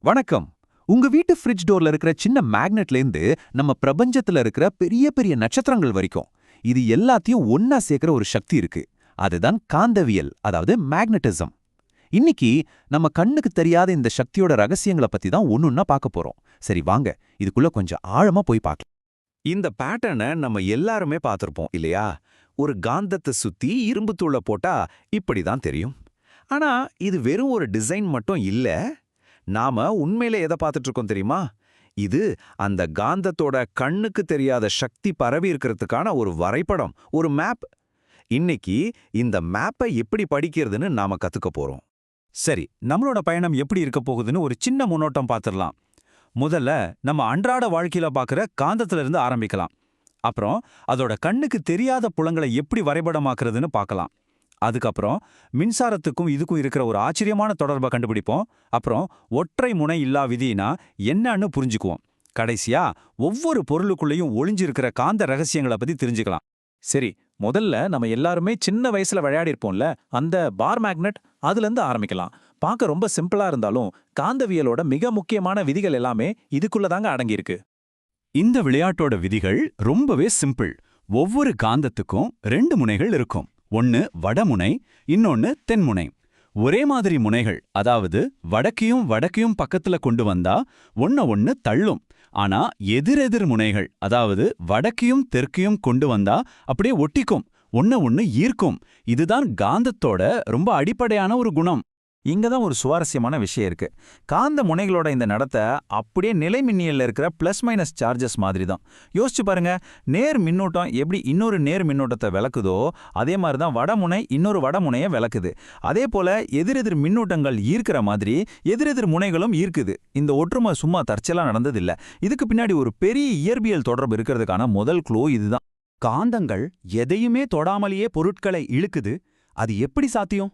வணக்கம். உங்க வீட்டு ஃப்ரிட்ஜ் டோர்ல இருக்கிற சின்ன மேக்னெட்லேருந்து நம்ம பிரபஞ்சத்துல இருக்கிற பெரிய பெரிய நட்சத்திரங்கள் வரைக்கும் இது எல்லாத்தையும் ஒன்னா சேர்க்கிற ஒரு சக்தி இருக்கு. அதுதான் காந்தவியல், அதாவது மேக்னட்டிசம். இன்னைக்கு நம்ம கண்ணுக்கு தெரியாத இந்த சக்தியோட ரகசியங்களை பத்தி தான் ஒன்னொன்னா பார்க்க போறோம். சரி வாங்க, இதுக்குள்ள கொஞ்சம் ஆழமா போய் பார்க்கலாம். இந்த பேட்டர்னை நம்ம எல்லாருமே பார்த்திருப்போம் இல்லையா? ஒரு காந்தத்தை சுத்தி இரும்பு தூளை போட்டா இப்படிதான் தெரியும். ஆனா இது வெறும் ஒரு டிசைன் மட்டும் இல்ல. நாம உண்மையில எதை பார்த்துட்டு இருக்கோம் தெரியுமா? இது அந்த காந்தத்தோட கண்ணுக்கு தெரியாத சக்தி பரவி இருக்கிறதுக்கான ஒரு வரைபடம், ஒரு மேப். இன்னைக்கு இந்த மேப்பை எப்படி படிக்கிறதுன்னு நாம கத்துக்க போறோம். சரி, நம்மளோட பயணம் எப்படி இருக்க போகுதுன்னு ஒரு சின்ன முன்னோட்டம் பார்த்துடலாம். முதல்ல நம்ம அன்றாட வாழ்க்கையில பார்க்குற காந்தத்துல இருந்து ஆரம்பிக்கலாம். அப்புறம் அதோட கண்ணுக்கு தெரியாத புலங்களை எப்படி வரைபடமாக்குறதுன்னு பார்க்கலாம். அதுக்கப்புறம் மின்சாரத்துக்கும் இதுக்கும் இருக்கிற ஒரு ஆச்சரியமான தொடர்பை கண்டுபிடிப்போம். அப்புறம் ஒற்றை முனை இல்லா விதினா என்னன்னு புரிஞ்சுக்குவோம். கடைசியா ஒவ்வொரு பொருளுக்குள்ளேயும் ஒளிஞ்சிருக்கிற காந்த ரகசியங்களை பத்தி தெரிஞ்சுக்கலாம். சரி, முதல்ல நம்ம எல்லாருமே சின்ன வயசுல விளையாடிருப்போம்ல, அந்த பார் மேக்னெட், அதுலேருந்து ஆரம்பிக்கலாம். பார்க்க ரொம்ப சிம்பிளா இருந்தாலும் காந்தவியலோட மிக முக்கியமான விதிகள் எல்லாமே இதுக்குள்ள தாங்க அடங்கியிருக்கு. இந்த விளையாட்டோட விதிகள் ரொம்பவே சிம்பிள். ஒவ்வொரு காந்தத்துக்கும் 2 முனைகள் இருக்கும். ஒன்னு வடமுனை, இன்னொன்னு தென்முனை. ஒரே மாதிரி முனைகள், அதாவது வடக்கையும் பக்கத்துல கொண்டு வந்தா ஒன்னு தள்ளும். ஆனா எதிரெதிர் முனைகள், அதாவது வடக்கையும் தெற்கையும் கொண்டு வந்தா அப்படியே ஒட்டிக்கும், ஒன்னு ஈர்க்கும். இதுதான் காந்தத்தோட ரொம்ப அடிப்படையான ஒரு குணம். இங்க தான் ஒரு சுவாரஸ்யமான விஷயம் இருக்கு. காந்த முனைகளோட இந்த நடத்தை அப்படியே நிலைமின்னியல்ல இருக்கிற பிளஸ் மைனஸ் சார்ஜஸ் மாதிரி தான். யோசிச்சு பாருங்க, நேர் மின்னூட்டம் எப்படி இன்னொரு நேர் மின்னூட்டத்தை விளக்குதோ, அதே மாதிரி தான் வடமுனை இன்னொரு வடமுனையை விளக்குது. அதே போல எதிரெதிர் மின்னூட்டங்கள் ஈர்க்கிற மாதிரி எதிரெதிர் முனைகளும் ஈர்க்குது. இந்த ஒற்றுமை சும்மா தற்செயலா நடந்ததில்ல. இதுக்கு பின்னாடி ஒரு பெரிய இயற்பியல் தொடர்பு இருக்கிறதுக்கான முதல் க்ளூ இதுதான். காந்தங்கள் எதையுமே தொடாமலேயே பொருட்களை இழுக்குது. அது எப்படி சாத்தியம்?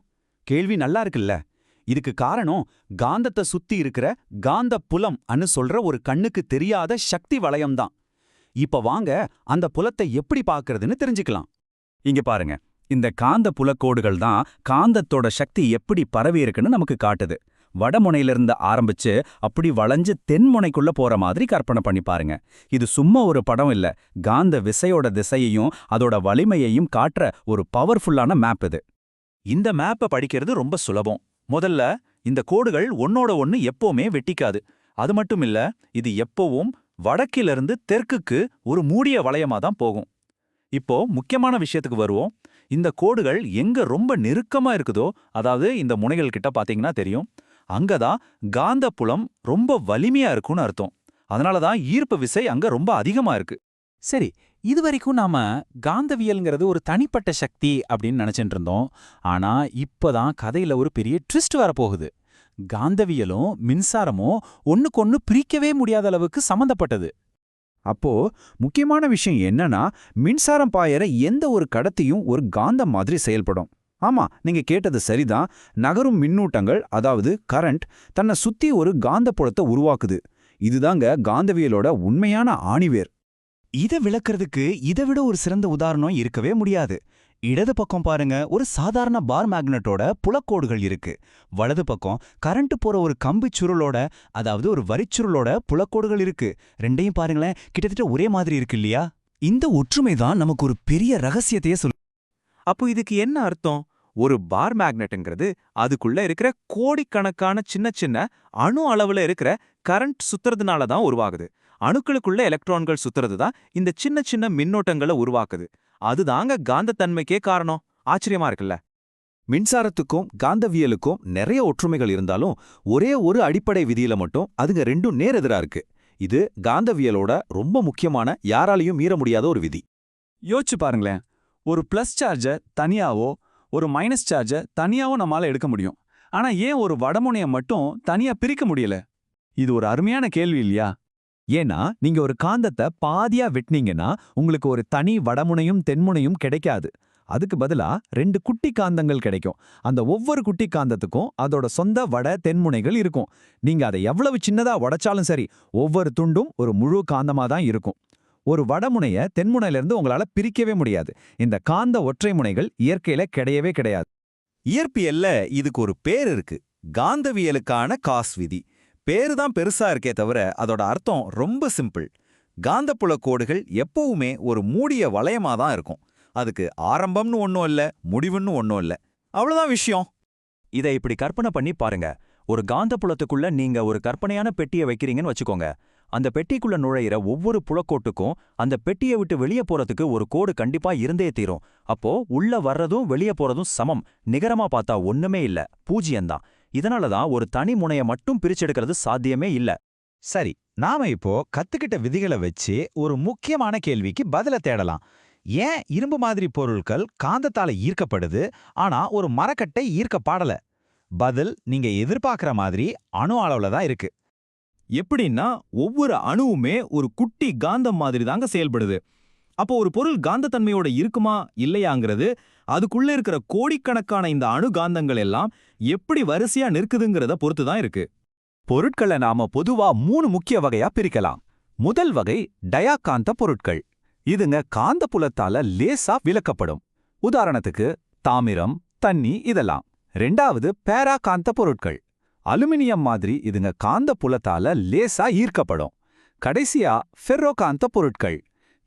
கேள்வி நல்லா இருக்குல்ல? இதுக்கு காரணம் காந்தத்தை சுத்தி இருக்கிற காந்த புலம் அன்னு சொல்ற ஒரு கண்ணுக்கு தெரியாத சக்தி வளையம்தான். இப்ப வாங்க அந்த புலத்தை எப்படி பார்க்கறதுன்னு தெரிஞ்சுக்கலாம். இங்க பாருங்க, இந்த காந்த புலக்கோடுகள் தான் காந்தத்தோட சக்தி எப்படி பரவி இருக்குன்னு நமக்கு காட்டுது. வடமுனையிலிருந்து ஆரம்பிச்சு அப்படி வளைஞ்சு தென்முனைக்குள்ள போற மாதிரி கற்பனை பண்ணி பாருங்க. இது சும்மா ஒரு படம் இல்ல, காந்த விசையோட திசையையும் அதோட வலிமையையும் காட்டுற ஒரு பவர்ஃபுல்லான மேப் இது. இந்த மேப்பை படிக்கிறது ரொம்ப சுலபம். முதல்ல இந்த கோடுகள் ஒன்னோட ஒன்னு எப்பவுமே வெட்டிக்காது. அது மட்டும் இல்ல, இது எப்பவும் வடக்கிலிருந்து தெற்குக்கு ஒரு மூடிய வளையமா தான் போகும். இப்போ முக்கியமான விஷயத்துக்கு வருவோம். இந்த கோடுகள் எங்க ரொம்ப நெருக்கமா இருக்குதோ, அதாவது இந்த முனைகள் கிட்ட பாத்தீங்கன்னா தெரியும், அங்கதான் காந்த புலம் ரொம்ப வலிமையா இருக்கும்னு அர்த்தம். அதனாலதான் ஈர்ப்பு விசை அங்க ரொம்ப அதிகமா இருக்கு. சரி, இதுவரைக்கும் நாம காந்தவியல்ங்கிறது ஒரு தனிப்பட்ட சக்தி அப்படின்னு நினைச்சிட்டு இருந்தோம். ஆனா இப்பதான் கதையில ஒரு பெரிய ட்விஸ்ட் வரப்போகுது. காந்தவியலும் மின்சாரமும் ஒண்ணுக்கொன்னு பிரிக்கவே முடியாத அளவுக்கு சம்பந்தப்பட்டது. அப்போ முக்கியமான விஷயம் என்னன்னா, மின்சாரம் பாயற எந்த ஒரு கடத்தியும் ஒரு காந்தம் மாதிரி செயல்படும். ஆமா, நீங்க கேட்டது சரிதான். நகரும் மின்னூட்டங்கள், அதாவது கரண்ட், தன்னை சுத்தி ஒரு காந்த புலத்தை உருவாக்குது. இதுதாங்க காந்தவியலோட உண்மையான ஆணிவேர். இதை விளக்குறதுக்கு இதை விட ஒரு சிறந்த உதாரணம் இருக்கவே முடியாது. இடது பக்கம் பாருங்க, ஒரு சாதாரண பார் மேக்னெட்டோட புலக்கோடுகள் இருக்கு. வலது பக்கம் கரண்ட் போற ஒரு கம்பி சுருளோட, அதாவது ஒரு வரிச்சுருளோட புலக்கோடுகள் இருக்கு. ரெண்டையும் பாருங்களேன், கிட்டத்தட்ட ஒரே மாதிரி இருக்கு இல்லையா? இந்த ஒற்றுமை தான் நமக்கு ஒரு பெரிய ரகசியத்தையே சொல்லு. அப்போ இதுக்கு என்ன அர்த்தம்? ஒரு பார் மேக்னெட்ங்கிறது அதுக்குள்ள இருக்கிற கோடிக்கணக்கான சின்ன சின்ன அணு அளவுல இருக்கிற கரண்ட் சுத்துறதுனால தான் உருவாகுது. அணுக்களுக்குள்ள எலக்ட்ரான்கள் சுத்துறது தான் இந்த சின்ன சின்ன மின்னோட்டங்களை உருவாக்குது. அதுதாங்க காந்தத்தன்மைக்கே காரணம். ஆச்சரியமா இருக்குல்ல? மின்சாரத்துக்கும் காந்தவியலுக்கும் நிறைய ஒற்றுமைகள் இருந்தாலும் ஒரே ஒரு அடிப்படை விதியில மட்டும் அதுங்க ரெண்டும் நேரெதிரா இருக்கு. இது காந்தவியலோட ரொம்ப முக்கியமான, யாராலையும் மீற முடியாத ஒரு விதி. யோசிச்சு பாருங்களேன், ஒரு பிளஸ் சார்ஜை தனியாவோ ஒரு மைனஸ் சார்ஜை தனியாவோ நம்மால எடுக்க முடியும். ஆனா ஏன் ஒரு வடமுனையை மட்டும் தனியா பிரிக்க முடியல? இது ஒரு அருமையான கேள்வி இல்லையா? ஏன்னா நீங்க ஒரு காந்தத்தை பாதியா வெட்டினீங்கன்னா உங்களுக்கு ஒரு தனி வடமுனையும் தென்முனையும் கிடைக்காது. அதுக்கு பதிலா 2 குட்டி காந்தங்கள் கிடைக்கும். அந்த ஒவ்வொரு குட்டி காந்தத்துக்கும் அதோட சொந்த வட தென்முனைகள் இருக்கும். நீங்க அதை எவ்வளவு சின்னதா உடைச்சாலும் சரி, ஒவ்வொரு துண்டும் ஒரு முழு காந்தமா தான் இருக்கும். ஒரு வடமுனைய தென்முனையிலிருந்து உங்களால பிரிக்கவே முடியாது. இந்த காந்த ஒற்றை முனைகள் இயற்கையில கிடையவே கிடையாது. இயற்பியல்ல இதுக்கு ஒரு பேர் இருக்கு, காந்தவியலுக்கான காஸ் விதி. பேரு தான் பெருசா இருக்கே தவிர அதோட அர்த்தம் ரொம்ப சிம்பிள். காந்தப்புல கோடுகள் எப்பவுமே ஒரு மூடிய வளையமா தான் இருக்கும். அதுக்கு ஆரம்பம்னு ஒன்னும் இல்ல, முடிவுன்னு ஒன்னும் இல்ல. அவ்வளவுதான் விஷயம். இதை இப்படி கற்பனை பண்ணி பாருங்க. ஒரு காந்தப்புலத்துக்குள்ள நீங்க ஒரு கற்பனையான பெட்டியை வைக்கிறீங்கன்னு வச்சுக்கோங்க. அந்த பெட்டிக்குள்ள நுழையிற ஒவ்வொரு புலக்கோட்டுக்கும் அந்த பெட்டியை விட்டு வெளியே போறதுக்கு ஒரு கோடு கண்டிப்பா இருந்தே தீரும். அப்போ உள்ள வர்றதும் வெளியே போறதும் சமம். நிகரமா பார்த்தா ஒண்ணுமே இல்ல, பூஜ்யம்தான். இதனாலதான் ஒரு தனி முனையை மட்டும் பிரிச்செடுக்கிறது சாத்தியமே இல்ல. சரி, நாம இப்போ கத்துக்கிட்ட விதிகளை வச்சு ஒரு முக்கியமான கேள்விக்கு பதில தேடலாம். ஏன் இரும்பு மாதிரி பொருட்கள் காந்தத்தால ஈர்க்கப்படுது, ஆனா ஒரு மரக்கட்டை ஈர்க்கப்பாடல? பதில் நீங்க எதிர்பார்க்கிற மாதிரி அணு அளவுல தான் இருக்கு. எப்படின்னா ஒவ்வொரு அணுவுமே ஒரு குட்டி காந்தம் மாதிரி தாங்க செயல்படுது. அப்போ ஒரு பொருள் காந்தத்தன்மையோட இருக்குமா இல்லையாங்கிறது அதுக்குள்ள இருக்கிற கோடிக்கணக்கான இந்த அணு காந்தங்கள் எல்லாம் எப்படி வரிசையா நிற்குதுங்கிறத பொறுத்து தான் இருக்கு. பொருட்களை நாம பொதுவா 3 முக்கிய வகையா பிரிக்கலாம். முதல் வகை டயாகாந்த பொருட்கள். இதுங்க காந்தப்புலத்தால லேசா விலக்கப்படும். உதாரணத்துக்கு தாமிரம், தண்ணி இதெல்லாம். ரெண்டாவது பேராகாந்த பொருட்கள். அலுமினியம் மாதிரி இதுங்க காந்தப்புலத்தால லேசா ஈர்க்கப்படும். கடைசியா ஃபெர்ரோகாந்த பொருட்கள்.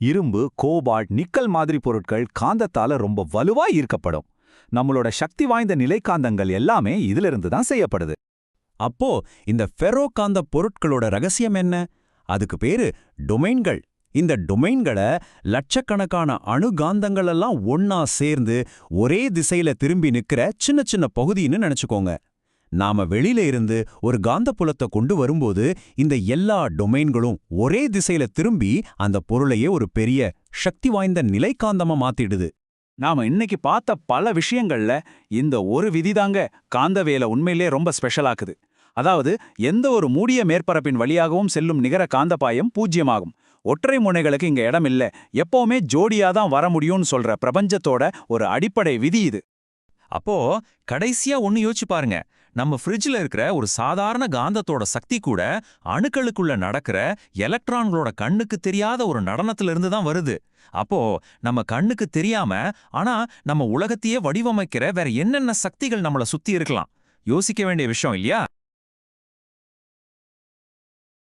இரும்பு, கோபால்ட், நிக்கல் மாதிரி பொருட்கள் காந்தத்தால ரொம்ப வலுவா ஈர்க்கப்படும். நம்மளோட சக்தி வாய்ந்த நிலைக்காந்தங்கள் எல்லாமே இதிலிருந்து தான் செய்யப்படுது. அப்போ இந்த ஃபெரோகாந்த பொருட்களோட ரகசியம் என்ன? அதுக்கு பேரு டொமைன்கள். இந்த டொமைன்களை லட்சக்கணக்கான அணுகாந்தங்கள் எல்லாம் ஒன்னா சேர்ந்து ஒரே திசையில திரும்பி நிக்கிற சின்ன சின்ன பகுதின்னு நினைச்சுக்கோங்க. நாம வெளியில இருந்து ஒரு காந்தப்புலத்தை கொண்டு வரும்போது இந்த எல்லா டொமைன்களும் ஒரே திசையில திரும்பி அந்த பொருளையே ஒரு பெரிய சக்தி வாய்ந்த நிலைக்காந்தமா மாத்திடுது. நாம இன்னைக்கு பார்த்த பல விஷயங்கள்ல இந்த ஒரு விதிதாங்க காந்தவியலை உண்மையிலே ரொம்ப ஸ்பெஷலாக்குது. அதாவது எந்த ஒரு மூடிய மேற்பரப்பின் வழியாகவும் செல்லும் நிகர காந்தப்பாயம் பூஜ்யமாகும். ஒற்றை முனைகளுக்கு இங்க இடம் இல்ல, எப்பவுமே ஜோடியாதான் வர முடியும்னு சொல்ற பிரபஞ்சத்தோட ஒரு அடிப்படை விதி இது. அப்போ கடைசியா ஒன்னு யோசிச்சு பாருங்க. நம்ம ஃப்ரிட்ஜ்ல இருக்கிற ஒரு சாதாரண காந்தத்தோட சக்தி கூட அணுக்களுக்குள்ள நடக்கிற எலக்ட்ரான்களோட கண்ணுக்கு தெரியாத ஒரு நடனத்துல இருந்து தான் வருது. அப்போ நம்ம கண்ணுக்கு தெரியாம ஆனா நம்ம உலகத்தையே வடிவமைக்கிற வேற என்னென்ன சக்திகள் நம்மள சுத்தி இருக்கலாம்? யோசிக்க வேண்டிய விஷயம் இல்லையா?